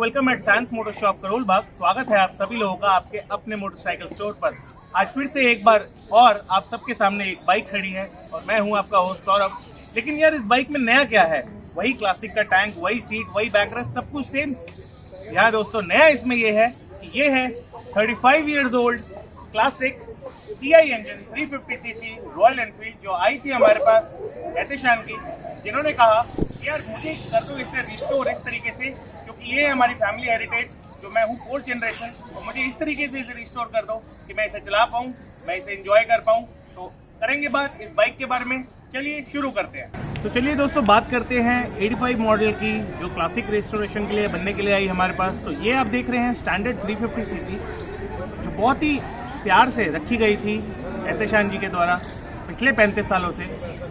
Welcome at Science Moto shop Karol Bagh. स्वागत है आप सभी लोगों का आपके अपने मोटरसाइकिल स्टोर पर। आज फिर से एक बार और आप सबके सामने एक बाइक खड़ी है और मैं हूं आपका होस्ट सौरभ। लेकिन यार इस बाइक में नया क्या है? वही क्लासिक का टैंक, वही सीट, वही बैकरेस्ट, सब कुछ सेम। यहाँ दोस्तों नया इसमें ये है कि ये है 35 years old classic CI engine 350cc royal Enfield जो आई थी हमारे पास एहतेशाम की, जिन्होंने कहा कि यार मुझे कर दो इसे रिस्टोर इस तरीके से, क्योंकि ये हमारी फैमिली हेरिटेज, जो मैं हूँ 4th जनरेशन, तो मुझे इस तरीके से इसे रिस्टोर कर दो कि मैं इसे चला पाऊँ, मैं इसे एंजॉय कर पाऊँ। तो करेंगे बात इस बाइक के बारे में। चलिए शुरू करते हैं। तो चलिए दोस्तों बात करते हैं 85 मॉडल की, जो क्लासिक रेस्टोरेशन के लिए बनने के लिए आई हमारे पास। तो ये आप देख रहे हैं स्टैंडर्ड 350cc, जो बहुत ही प्यार से रखी गई थी एहतेशाम जी के द्वारा पिछले 35 सालों से।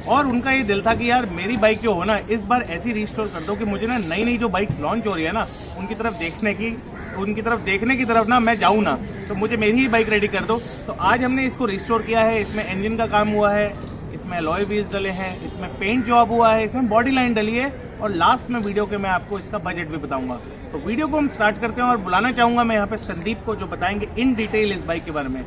और उनका ये दिल था कि यार मेरी बाइक जो हो ना, इस बार ऐसी रिस्टोर कर दो कि मुझे ना नई नई जो बाइक्स लॉन्च हो रही है ना, उनकी तरफ देखने की तरफ ना मैं जाऊँ ना, तो मुझे मेरी ही बाइक रेडी कर दो। तो आज हमने इसको रिस्टोर किया है। इसमें इंजन का काम हुआ है, इसमें अलॉय व्हील्स डले हैं, इसमें पेंट जॉब हुआ है, इसमें बॉडी लाइन डली है, और लास्ट में वीडियो के मैं आपको इसका बजट भी बताऊंगा। तो वीडियो को हम स्टार्ट करते हैं और बुलाना चाहूंगा मैं यहाँ पे संदीप को, जो बताएंगे इन डिटेल इस बाइक के बारे में।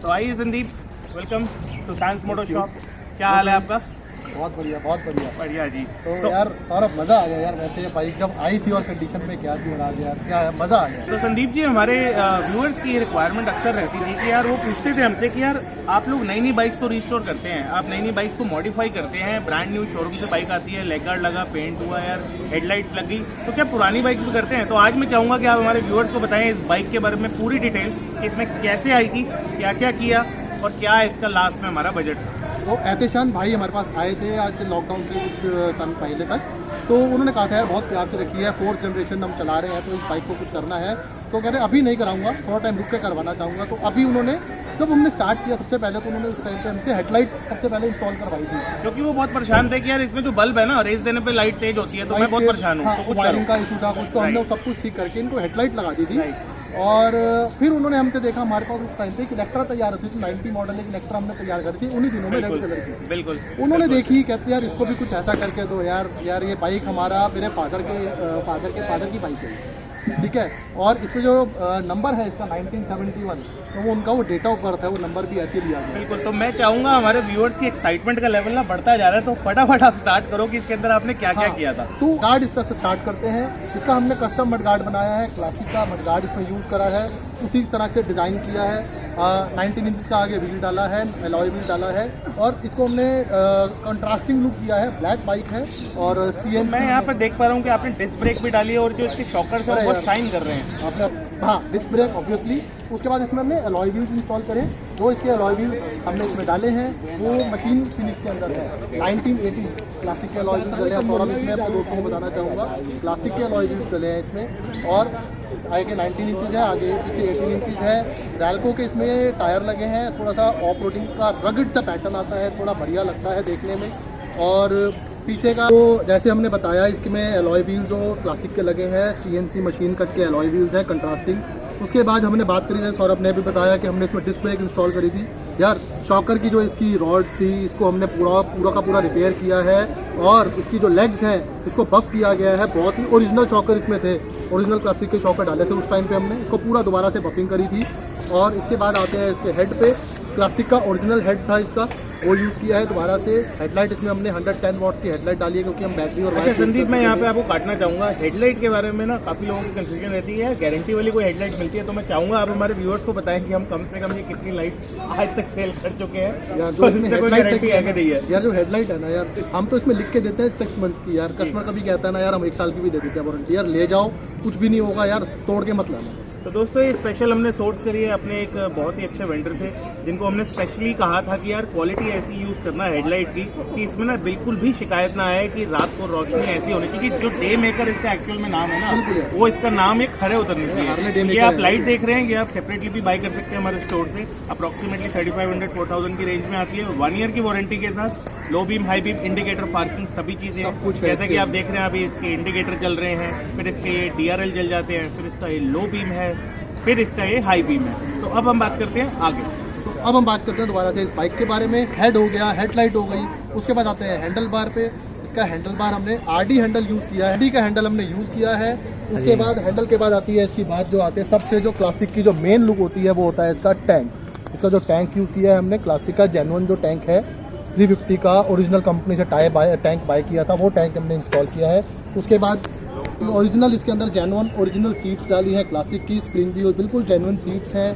तो आइए Sandeep, welcome to Science Moto Shop. क्या हाल है आपका? बहुत बढ़िया, बहुत बढ़िया। बढ़िया जी। तो यार सौरभ मज़ा आ गया यार। वैसे ये बाइक जब आई थी और कंडीशन में क्या थी, बना यार क्या है, मज़ा आ गया। तो संदीप जी, हमारे व्यूअर्स की रिक्वायरमेंट अक्सर रहती थी कि यार वो पूछते थे हमसे कि यार आप लोग नई नई बाइक्स तो रिस्टोर करते हैं, आप नई नई बाइक्स को मॉडिफाई करते हैं, ब्रांड न्यू शोरूम से बाइक आती है, लेग गार्ड लगा, पेंट हुआ यार, हेडलाइट्स लगी, तो क्या पुरानी बाइक्स भी करते हैं? तो आज मैं चाहूँगा कि आप हमारे व्यूअर्स को बताएं इस बाइक के बारे में पूरी डिटेल, कि इसमें कैसे आई थी, क्या क्या किया और क्या है इसका लास्ट में हमारा बजट। तो एहतेशाम भाई हमारे पास आए थे आज लॉकडाउन से कुछ टाइम पहले तक। तो उन्होंने कहा था यार बहुत प्यार से रखी है, 4th जनरेशन हम चला रहे हैं, तो इस बाइक को कुछ करना है। तो कह रहे अभी नहीं कराऊंगा, थोड़ा टाइम रुक के करवाना चाहूँगा। तो अभी उन्होंने, जब हमने स्टार्ट किया सबसे पहले, तो उन्होंने उस टाइम पे हमसे हेडलाइट सबसे पहले इंस्टॉल करवाई थी, क्योंकि वो बहुत परेशान थे कि यार इसमें जो बल्ब है ना, रेस देने पे लाइट तेज होती है, तो मैं बहुत परेशान हूँ। तो वायरिंग का इशू था कुछ, तो हमने सब कुछ ठीक करके इनको हेडलाइट लगा दी थी। और फिर उन्होंने हमसे देखा, हमारे पास उस टाइम पे इलेक्ट्रा तैयार होती थी, 90 मॉडल एक इलेक्ट्रा हमने तैयार करी थी उन्हीं दिनों में, रेड कलर की। बिल्कुल। उन्होंने देखी, कहते यार इसको भी कुछ ऐसा करके दो यार ये बाइक हमारा मेरे फादर की बाइक है, ठीक है। और इसमें जो नंबर है इसका 1971, तो वो उनका वो डेट ऑफ बर्थ है, वो नंबर भी ऐसे लिया गया। बिल्कुल। तो मैं चाहूँगा हमारे व्यूअर्स की एक्साइटमेंट का लेवल ना बढ़ता जा रहा है, तो फटाफट आप स्टार्ट करो कि इसके अंदर आपने क्या क्या किया था। तो गार्ड इसका से स्टार्ट करते हैं। इसका हमने कस्टम मड गार्ड बनाया है, क्लासिक का मड गार्ड इसमें यूज़ करा है, उसी तरह से डिज़ाइन किया है। 19 इंच का आगे व्हील डाला है, अलॉय व्हील डाला है, और इसको हमने कंट्रास्टिंग लुक किया है। ब्लैक बाइक है और CNC। मैं यहाँ पर देख पा रहा हूँ कि आपने डिस्क ब्रेक भी डाली है, और जो इसके शॉकर्स हैं वो बहुत शाइन कर रहे हैं आपने। हाँ, डिस्क ब्रेक ऑब्वियसली। उसके बाद इसमें हमने अलॉय व्हील्स इंस्टॉल करे। जो इसके अलॉय व्हील्स हमने इसमें डाले हैं वो मशीन फिनिश के अंदर है। 1980 क्लासिक के अलॉय व्हील्स चले हैं सौरभ, इसमें अपने दोस्तों को बताना चाहूँगा, क्लासिक के अलॉय व्हील्स चले हैं इसमें। और आगे 19 इंचज़ है, आगे पीछे 18 इंचज़ है। रैल्को के इसमें टायर लगे हैं, थोड़ा सा ऑफ रोडिंग का रगड सा पैटर्न आता है, थोड़ा बढ़िया लगता है देखने में। और पीछे का तो जैसे हमने बताया, इसमें अलॉय व्हील्स जो क्लासिक के लगे हैं, CNC मशीन कट के अलॉय व्हील्स हैं, कंट्रास्टिंग। उसके बाद हमने बात करी, जैसे सौरभ ने भी बताया कि हमने इसमें डिस्क ब्रेक इंस्टॉल करी थी। यार शॉकर की जो इसकी रॉड्स थी, इसको हमने पूरा का पूरा रिपेयर किया है, और इसकी जो लेग्स हैं इसको बफ किया गया है। बहुत ही ओरिजिनल शॉकर इसमें थे, ओरिजिनल क्लासिक के शॉकर डाले थे उस टाइम पे हमने, इसको पूरा दोबारा से बफिंग करी थी। और इसके बाद आते हैं इसके हेड पे, क्लासिक का ओरिजिनल हेड था इसका, वो यूज़ किया है दोबारा से। हेडलाइट इसमें हमने 110 वॉट्स की हेडलाइट डाली है, क्योंकि हम बैटरी और अच्छा संदीप, मैं यहाँ पे आपको काटना चाहूँगा। हेडलाइट के बारे में ना काफ़ी लोगों की कंफ्यूजन रहती है, गारंटी वाली कोई हेडलाइट मिलती है? तो मैं चाहूँगा आप हमारे व्यूअर्स को बताएं कि हम कम से कम ये कितनी लाइट्स आज तक सेल कर चुके हैं। यार जो हेडलाइट है ना यार, हम तो इसमें लिख के देते हैं 6 मंथ्स की। यार कस्टमर कभी कहता है ना यार हम 1 साल की भी दे देते हैं वारंटी, यार ले जाओ, कुछ भी नहीं होगा यार, तोड़ के मत लाना। तो दोस्तों ये स्पेशल हमने सोर्स करी है अपने एक बहुत ही अच्छे वेंडर से, जिनको हमने स्पेशली कहा था कि यार क्वालिटी ऐसी यूज़ करना है हेडलाइट की कि इसमें ना बिल्कुल भी शिकायत ना आए, कि रात को रोशनी ऐसी होनी चाहिए कि जो डे मेकर इसका एक्चुअल में नाम है ना, वो इसका नाम एक खरे उतरनी चाहिए। ये आप लाइट देख रहे हैं, ये आप सेपरेटली भी बाय कर सकते हैं हमारे स्टोर से। अप्रॉक्सीमेटली 3500-4000 की रेंज में आती है, 1 ईयर की वारंटी के साथ। Low beam, high beam, indicator, parking, सभी चीज़ें जैसे कि आप देख रहे हैं। अभी इसके इंडिकेटर चल रहे हैं, फिर इसके ये DRL जल जाते हैं, फिर इसका ये लो बीम है, फिर इसका ये हाई बीम है। तो अब हम बात करते हैं आगे। तो अब हम बात करते हैं दोबारा से इस बाइक के बारे में। हेड हो गया, हेडलाइट हो गई, उसके बाद आते हैं हैंडल बार पे। इसका हैंडल बार हमने आरडी हैंडल यूज़ किया है, आरडी का हैंडल हमने यूज़ किया है। उसके बाद हैंडल के बाद आती है इसकी बात, जो आते हैं सबसे जो क्लासिक की जो मेन लुक होती है वो होता है इसका टैंक। इसका जो टैंक यूज़ किया है हमने क्लासिक का जेन्युइन जो टैंक है 350 का ओरिजिनल कंपनी से टैंक बाय किया था, वो टैंक हमने इंस्टॉल किया है। उसके बाद ओरिजिनल इसके अंदर जेन्युइन ओरिजिनल सीट्स डाली है क्लासिक की, स्प्रिंग भी बिल्कुल जेन्युइन सीट्स हैं।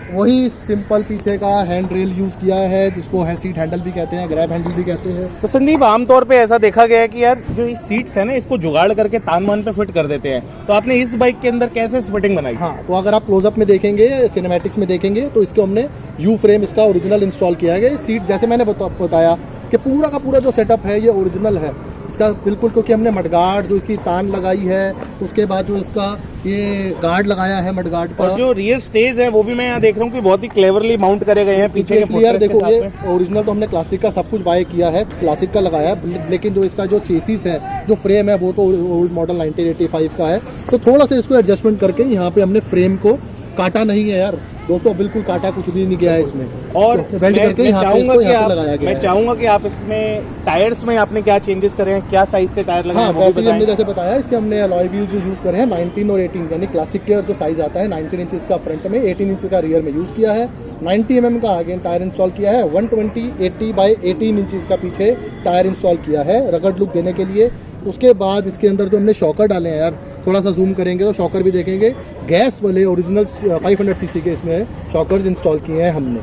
वही सिंपल पीछे का हैंड रेल यूज़ किया है जिसको है सीट हैंडल भी कहते हैं, ग्रैब हैंडल भी कहते हैं। तो संदीप, आमतौर पे ऐसा देखा गया है कि यार जो ये सीट्स है ना, इसको जुगाड़ करके तान मान पे फिट कर देते हैं, तो आपने इस बाइक के अंदर कैसे फिटिंग बनाई? हाँ, तो अगर आप क्लोजअप में देखेंगे, सिनेमैटिक्स में देखेंगे तो इसको हमने यू फ्रेम इसका ओरिजिनल इंस्टॉल किया है। सीट जैसे मैंने बताया कि पूरा का पूरा जो सेटअप है ये ओरिजिनल है इसका बिल्कुल, क्योंकि हमने मडगार्ड जो इसकी तान लगाई है, उसके बाद जो इसका ये गार्ड लगाया है मडगार्ड का, और जो रियर स्टेज है वो भी मैं यहाँ देख रहा हूँ कि बहुत ही क्लेवरली माउंट करे गए हैं पीछे के क्लियर। देखो ये ओरिजिनल तो हमने क्लासिक का सब कुछ बाय किया है, क्लासिक का लगाया है, लेकिन जो इसका जो चेसिस है, जो फ्रेम है वो तो ओल्ड मॉडल 1985 का है, तो थोड़ा सा इसको एडजस्टमेंट करके यहाँ पे हमने फ्रेम को काटा नहीं है यार दोस्तों, बिल्कुल काटा कुछ भी नहीं गया है इसमें। और तो वेल्ड करके यहाँ पे लगाया गया है। मैं चाहूंगा कि आप इसमें टायर्स में आपने क्या चेंजेस करे हैं, क्या साइज के टायर लगाए हैं? हाँ, वैसे हमने जैसे बताया, इसके हमने अलॉय व्हील्स जो यूज़ करे हैं 19 और 18, यानी क्लासिक के जो साइज आता है 19 इंचेस का फ्रंट में, 18 इंच का रियर में यूज़ किया है। 90 mm का आगे टायर इंस्टॉल किया है, 120 80 बाई 18 इंचेस का पीछे टायर इंस्टॉल किया है रगड़ लुक देने के लिए। उसके बाद इसके अंदर जो हमने शॉकर डाले हैं यार, थोड़ा सा जूम करेंगे तो शॉकर भी देखेंगे, गैस वाले ओरिजिनल 500 सीसी के इसमें शॉकर्स इंस्टॉल किए हैं हमने।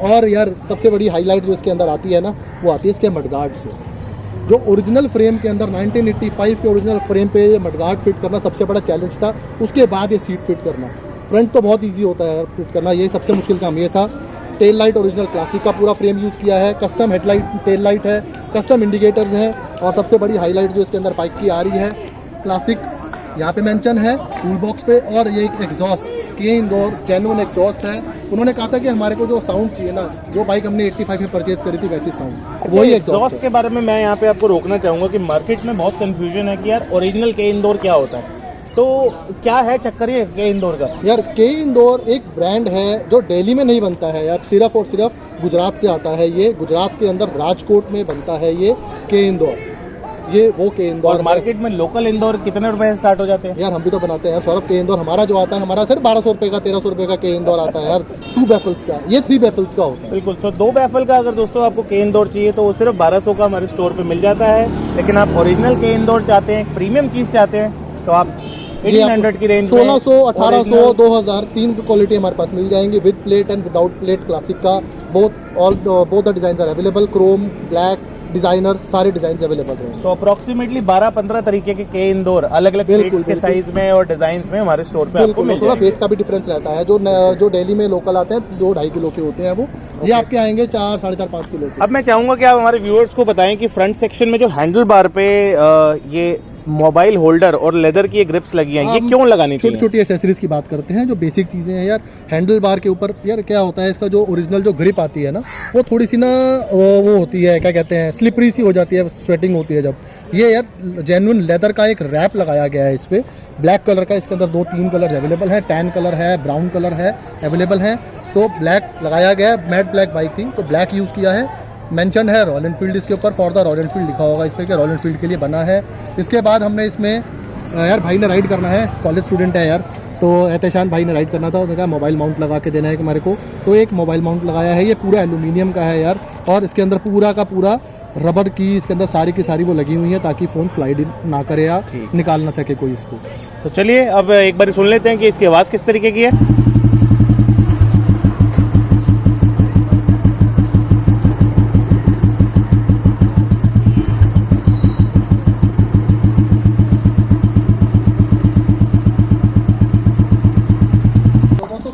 और यार सबसे बड़ी हाईलाइट जो इसके अंदर आती है ना, वो आती है इसके मडगार्ड से। जो ओरिजिनल फ्रेम के अंदर 1985 के ओरिजिनल फ्रेम पे ये मडगार्ड फिट करना सबसे बड़ा चैलेंज था, उसके बाद ये सीट फिट करना। फ्रंट तो बहुत ईजी होता है यार फिट करना, ये सबसे मुश्किल काम ये था। टेल लाइट ओरिजिनल क्लासिक का पूरा फ्रेम यूज़ किया है, कस्टम हेडलाइट टेल लाइट है, कस्टम इंडिकेटर्स हैं, और सबसे बड़ी हाईलाइट जो इसके अंदर बाइक की आ रही है क्लासिक यहाँ पे मेंशन है टूल बॉक्स पे। और ये एक एग्जॉस्ट के इंदौर जेन्युइन एग्जॉस्ट है। उन्होंने कहा था कि हमारे को जो साउंड चाहिए ना, जो बाइक हमने 85 में परचेज करी थी वैसी साउंड, वही एग्जॉस्ट के बारे में मैं यहाँ पे आपको रोकना चाहूँगा कि मार्केट में बहुत कन्फ्यूजन है कि यार ओरिजिनल के इंदौर क्या होता है, तो क्या है चक्कर ये के इंदौर का? यार के इंदौर एक ब्रांड है जो दिल्ली में नहीं बनता है यार, सिर्फ और सिर्फ गुजरात से आता है। ये गुजरात के अंदर राजकोट में बनता है ये के इंदौर, ये वो के इंदौर। और मार्केट में लोकल इंदौर कितने रुपए से स्टार्ट हो जाते हैं? यार हम भी तो बनाते हैं यार सौरभ, के इंदौर हमारा जो आता है, हमारा सिर्फ 1200 रुपये का 1300 रुपये का के इंदौर आता है यार, 2 बैफल्स का। ये 3 बैफल्स का होता है। बिल्कुल। तो 2 बैफल का अगर दोस्तों आपको के इंदौर चाहिए तो वो सिर्फ 1200 का हमारे स्टोर पे मिल जाता है। लेकिन आप ओरिजिनल के इंदौर चाहते हैं, प्रीमियम चीज़ चाहते हैं, तो आप 1800 की रेंज 1600 1800 2000 3 क्वालिटी हमारे पास मिल जाएंगे, with plate and without plate classic का। Both the design are available, chrome, black, designer, सारे डिजाइन अवेलेबल हैं। तो अप्रोक्सीमेटली 12-15 तरीके के इंदौर अलग अलग प्लेट्स के साइज में और डिजाइन में हमारे स्टोर पे आपको मिल थोड़ा वेट का भी डिफरेंस रहता है। जो दिल्ली में लोकल आते हैं 2-2.5 किलो के होते हैं वो, ये आपके आएंगे 4, 4.5, 5 किलो के। अब मैं चाहूंगा कि आप हमारे व्यूअर्स को बताएं कि फ्रंट सेक्शन में जो हैंडल बार पे ये मोबाइल होल्डर और लेदर की ग्रिप्स लगी हैं, ये क्यों लगानी चाहिए? छोटी छोटी एसेसरीज की बात करते हैं, जो बेसिक चीज़ें हैं यार। हैंडल बार के ऊपर यार क्या होता है, इसका जो ओरिजिनल जो ग्रिप आती है ना, वो थोड़ी सी ना वो होती है, क्या कहते हैं, स्लिपरी सी हो जाती है, स्वेटिंग होती है जब। ये यार जेन्युइन लेदर का एक रैप लगाया गया है इस पर, ब्लैक कलर का। इसके अंदर 2-3 कलर अवेलेबल है, टैन कलर है, ब्राउन कलर है, अवेलेबल है। तो ब्लैक लगाया गया है, मैट ब्लैक बाइक थी तो ब्लैक यूज़ किया है। मेंशन है रॉयल एनफील्ड इसके ऊपर, फॉर द रॉयल एनफील्ड लिखा होगा इस पर कि रॉयल एनफील्ड के लिए बना है। इसके बाद हमने इसमें यार भाई ने राइड करना है, कॉलेज स्टूडेंट है यार, तो एहतेशान भाई ने राइड करना था, उन्होंने कहा मोबाइल माउंट लगा के देना है कि हमारे को, तो एक मोबाइल माउंट लगाया है। ये पूरा एल्यूमिनियम का है यार, और इसके अंदर पूरा का पूरा रबर की इसके अंदर सारी की सारी वो लगी हुई है ताकि फ़ोन स्लाइड ना करे या निकाल ना सके कोई इसको। तो चलिए अब एक बार सुन लेते हैं कि इसकी आवाज़ किस तरीके की है।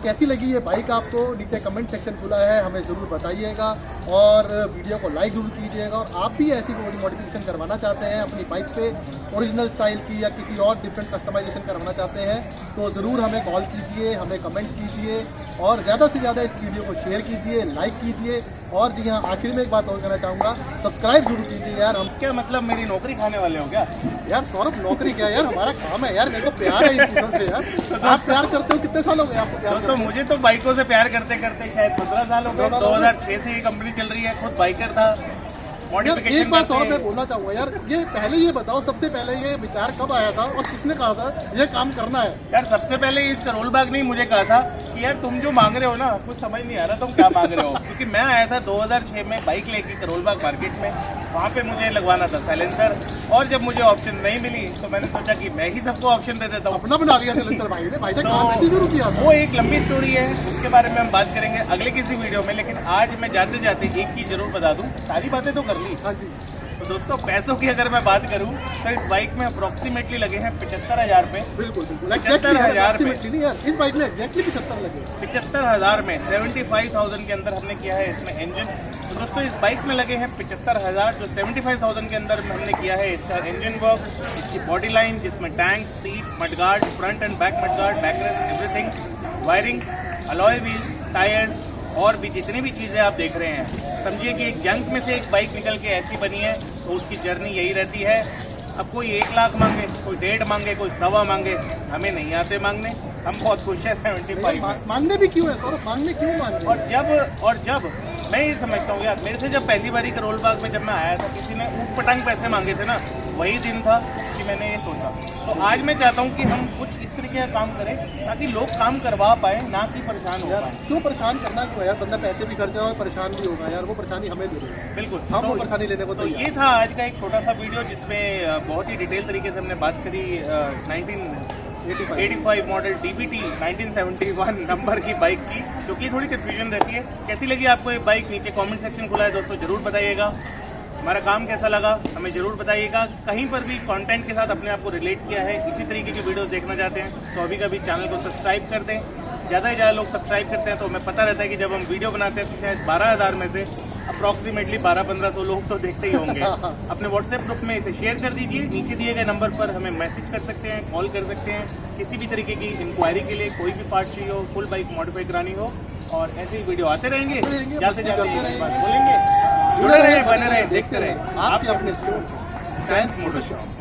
कैसी लगी ये बाइक आपको, नीचे कमेंट सेक्शन खुला है, हमें ज़रूर बताइएगा। और वीडियो को लाइक ज़रूर कीजिएगा। और आप भी ऐसी कोई मॉडिफिकेशन करवाना चाहते हैं अपनी बाइक पे, ओरिजिनल स्टाइल की या किसी और डिफरेंट कस्टमाइजेशन करवाना चाहते हैं, तो ज़रूर हमें कॉल कीजिए, हमें कमेंट कीजिए, और ज़्यादा से ज़्यादा इस वीडियो को शेयर कीजिए, लाइक कीजिए। और जी हाँ, आखिर में एक बात और कहना चाहूँगा, सब्सक्राइब जरूर कीजिए यार। हम क्या मतलब मेरी नौकरी खाने वाले हो क्या? यार सौरभ, नौकरी क्या यार, हमारा काम है यार, मेरे को प्यार है इन चीज़ों से यार। आप प्यार करते हो, कितने साल हो गए आपको प्यार? तो मुझे तो बाइकों से प्यार करते करते शायद 15 साल हो गए। 2006 से ये कंपनी चल रही है, खुद बाइकर था, मॉडिफिकेशन एक बात करते और हैं। मैं बोलना चाहूंगा यार, ये पहले ये बताओ, सबसे पहले ये विचार कब आया था और किसने कहा था ये काम करना है? यार सबसे पहले इस करोल बाग ने ही मुझे कहा था कि यार तुम जो मांग रहे हो ना कुछ समझ नहीं आ रहा तुम क्या मांग रहे हो। क्योंकि मैं आया था 2006 में बाइक लेके करोल बाग मार्केट में, वहाँ पे मुझे लगवाना था साइलेंसर, और जब मुझे ऑप्शन नहीं मिली तो मैंने सोचा कि मैं ही सबको ऑप्शन दे देता हूँ। अपना बना लिया सिलेंडर भाई ने, भाई ने काम ऐसे शुरू किया था। वो एक लंबी स्टोरी है, उसके बारे में हम बात करेंगे अगले किसी वीडियो में। लेकिन आज मैं जाते जाते एक चीज जरूर बता दूं, सारी बातें तो कर ली। हाँ जी, तो दोस्तों पैसों की अगर मैं बात करूं तो इस बाइक में अप्रोक्सीमेटली लगे हैं 75,000 रुपए। बिल्कुल बिल्कुल 75,000 नहीं यार, इस बाइक में एग्जैक्टली 75 लगे। 75,000 में 75,000 के अंदर हमने किया है इसमें इंजन। तो दोस्तों इस बाइक में लगे हैं 75,000, जो 75,000 के अंदर हमने किया है इसका इंजन वर्क, इसकी बॉडी लाइन जिसमें tank, seat, mudguard, front end back mudguard, backrest, everything, wiring, alloy wheels, tyres और भी जितनी भी चीज़ें आप देख रहे हैं। समझिए कि एक जंक में से एक बाइक निकल के ऐसी बनी है, तो उसकी जर्नी यही रहती है। अब कोई 1 लाख मांगे, कोई 1.5 मांगे, कोई 1.25 मांगे, हमें नहीं आते मांगने, हम बहुत खुश है 75 में। मांगने भी क्यों है सौरभ, मांगने क्यों मांगने? और जब मैं ये समझता हूँ यार, मेरे से जब पहली बारी करोल बाग में जब मैं आया था, किसी ने ऊट पटांग पैसे मांगे थे ना, वही दिन था कि मैंने ये सोचा। तो आज मैं चाहता हूँ कि हम कुछ इस तरीके का काम करें ताकि लोग काम करवा पाए, ना कि परेशान हो पाए। क्यों परेशान करना क्यों यार, बंदा पैसे भी खर्चा और परेशान भी होगा यार, वो परेशानी हमें दे देगा। बिल्कुल, हम वो परेशानी लेने को तो ये था आज का एक छोटा सा वीडियो जिसमें बहुत ही डिटेल तरीके से हमने बात करी 1985 मॉडल DBT 1971 नंबर की बाइक की, क्योंकि थोड़ी कंफ्यूजन रहती है। कैसी लगी आपको ये बाइक? नीचे कमेंट सेक्शन खुला है दोस्तों, जरूर बताइएगा। हमारा काम कैसा लगा हमें जरूर बताइएगा। कहीं पर भी कंटेंट के साथ अपने आप को रिलेट किया है, इसी तरीके की वीडियोस देखना चाहते हैं तो अभी कभी चैनल को सब्सक्राइब कर दें। ज़्यादा से ज़्यादा लोग सब्सक्राइब करते हैं तो हमें पता रहता है कि जब हम वीडियो बनाते हैं तो शायद 12,000 में से अप्रॉक्सीमेटली 1200-1500 लोग तो देखते ही होंगे। अपने व्हाट्सएप ग्रुप में इसे शेयर कर दीजिए। नीचे दिए गए नंबर पर हमें मैसेज कर सकते हैं, कॉल कर सकते हैं, किसी भी तरीके की इंक्वायरी के लिए, कोई भी पार्ट चाहिए हो, फुल बाइक मॉडिफाई करानी हो, और ऐसे ही वीडियो आते रहेंगे। जाते जाते एक बात बोलेंगे, जुड़े रहे, बने रहे, देखते रहे आपके अपने मोटो शॉप।